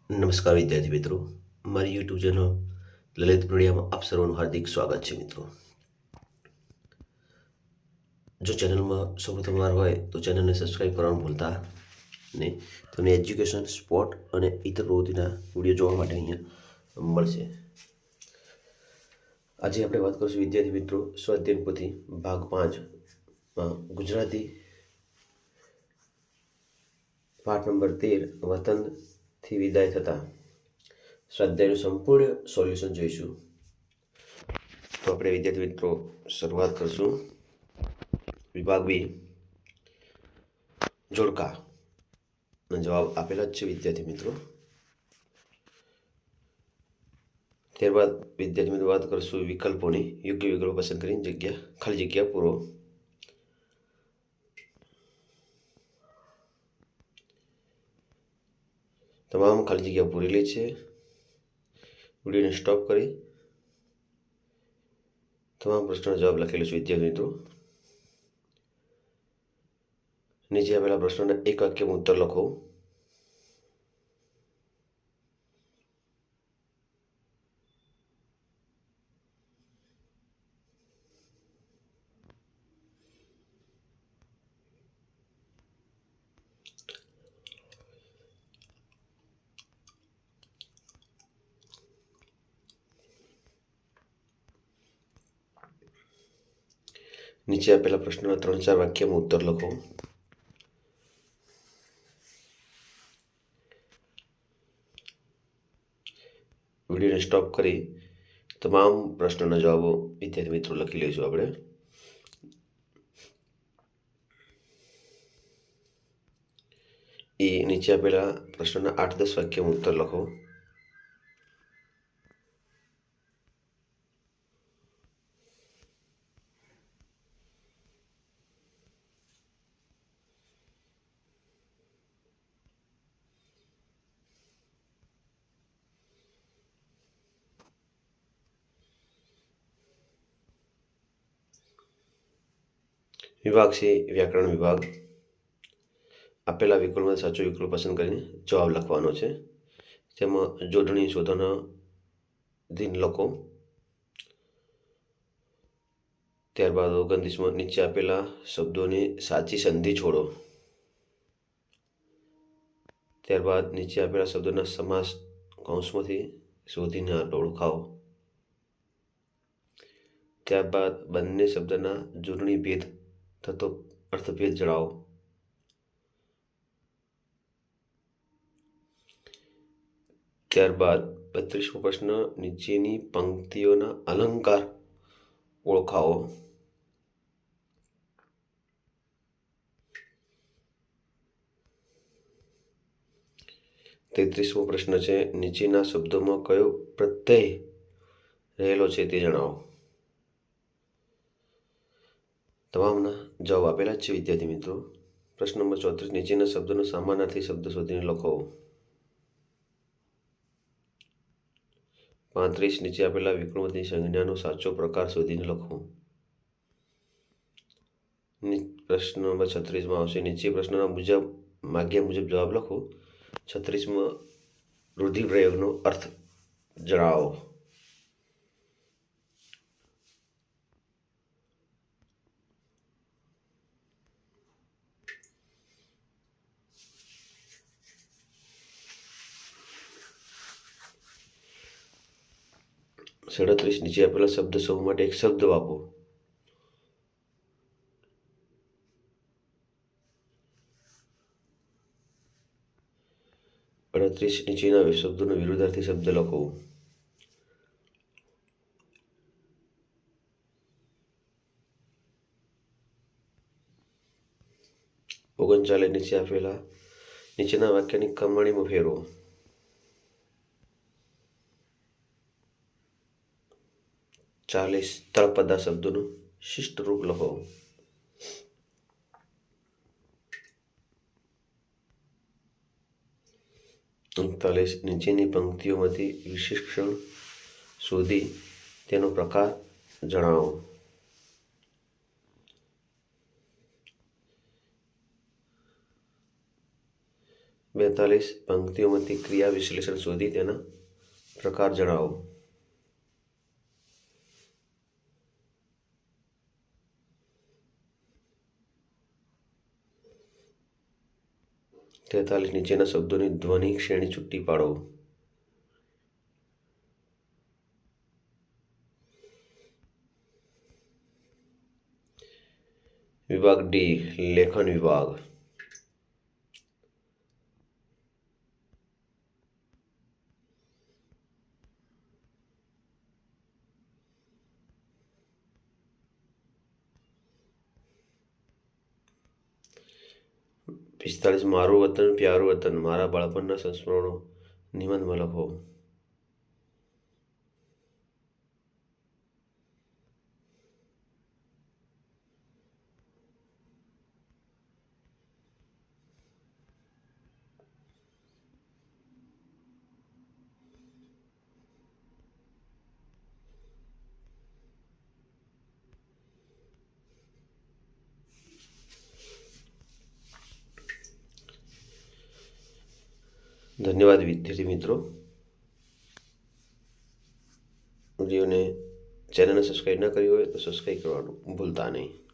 નમસ્કાર વિદ્યાર્થી મિત્રો, મારી યુટ્યુબ ચેનલ લલિત મીડિયામાં આપ સર્વનું હાર્દિક સ્વાગત છે. મિત્રો, જો ચેનલમાં સૌપ્રથમ વાર હોય તો ચેનલને સબસ્ક્રાઈબ કરવાનું ભૂલતા નહીં. તમને એજ્યુકેશન, સ્પોર્ટ અને ઇતર પ્રવૃત્તિના વિડીયો જોવા માટે અહીંયા મળશે. આજે આપણે વાત કરીશું વિદ્યાર્થી મિત્રો સ્વાધ્યાય પોથી ભાગ 5માં ગુજરાતી પાઠ નંબર 13 વતનથી વિદાય થતા સ્વાધ્યાયનું સંપૂર્ણ સોલ્યુશન જોઈશું. તો આપણે વિદ્યાર્થી મિત્રો શરૂઆત કરશું. વિભાગ બી જોડકા જવાબ આપેલા જ છે વિદ્યાર્થી મિત્રો. ત્યારબાદ વિદ્યાર્થી મિત્રો વાત કરશું વિકલ્પોની. યોગ્ય વિકલ્પો પસંદ કરીને ખાલી જગ્યા પૂરો. તમામ ખાલી જગ્યા પૂરેલી છે. વિડીયોને સ્ટોપ કરી તમામ પ્રશ્નોનો જવાબ લખેલો છે વિદ્યાર્થી મિત્રો. નીચે આપેલા પ્રશ્નોના એક વાક્યમાં ઉત્તર લખો. નીચે આપેલા પ્રશ્નોના 3-4 વાક્યમાં ઉત્તર લખો. વિડીયોને સ્ટોપ કરી તમામ પ્રશ્નોના જવાબો વિદ્યાર્થી મિત્રો લખી લઈશું આપણે. નીચે આપેલા પ્રશ્નોના 8-10 વાક્યમાં ઉત્તર લખો. વિભાગ છે વ્યાકરણ વિભાગ. આપેલા વિકલ્પમાં સાચો વિકલ્પ પસંદ કરીને જવાબ લખવાનો છે. તેમાં જોડણી શોધોના દિન લખો. ત્યારબાદ 29માં નીચે આપેલા શબ્દોની સાચી સંધિ છોડો. ત્યારબાદ નીચે આપેલા શબ્દોના સમાસ કૌંસમાંથી શોધીને ઓળખાવો. ત્યારબાદ બંને શબ્દના જોડણી ભેદ થતો અર્થભેદ જણાવો. ત્યારબાદ 32મો પ્રશ્ન નીચેની પંક્તિઓના અલંકાર ઓળખાવો. તેત્રીસમો પ્રશ્ન છે નીચેના શબ્દોમાં કયો પ્રત્યય રહેલો છે તે જણાવો. તમામના જવાબ આપેલા જ છે વિદ્યાર્થી મિત્રો. પ્રશ્ન નંબર 34 નીચેના શબ્દોનો સમાનાર્થી શબ્દ શોધીને લખો. 35 નીચે આપેલા વિકલ્પોની સંજ્ઞાનો સાચો પ્રકાર શોધીને લખો. પ્રશ્ન નંબર 36માં આવશે નીચે પ્રશ્નના માગ્યા મુજબ જવાબ લખો. 36માં રૂઢિપ્રયોગનો અર્થ જણાવો. સડત્રીસ નીચે આપેલા શબ્દ સમૂહ માટે એક શબ્દ આપો. નીચેના શબ્દોનો વિરુદ્ધાર્થી શબ્દ લખો. 39 નીચે આપેલા નીચેના વાક્યની કમાણીમાં ફેરવો. 40 તળપદા શબ્દોનું શિષ્ટ રૂપ લખો. 39 નીચેની પંક્તિઓમાંથી વિશેષણ શોધી તેનો પ્રકાર જણાવો. 42 પંક્તિઓમાંથી ક્રિયા વિશ્લેષણ શોધી તેના પ્રકાર જણાવો. 43 નીચેના શબ્દોની ધ્વનિ શ્રેણી છૂટી પાડો. વિભાગ ડી લેખન વિભાગ. પિસ્તાલીસ મારું વતન પ્યારું વતન મારા બાળપણના સંસ્મરણો નિબંધમાં લખો. ધન્યવાદ વિદ્યાર્થી મિત્રો. વિડીયોને ચેનલને સબસ્ક્રાઈબ ના કરી હોય તો સબસ્ક્રાઈબ કરવાનું ભૂલતા નહીં.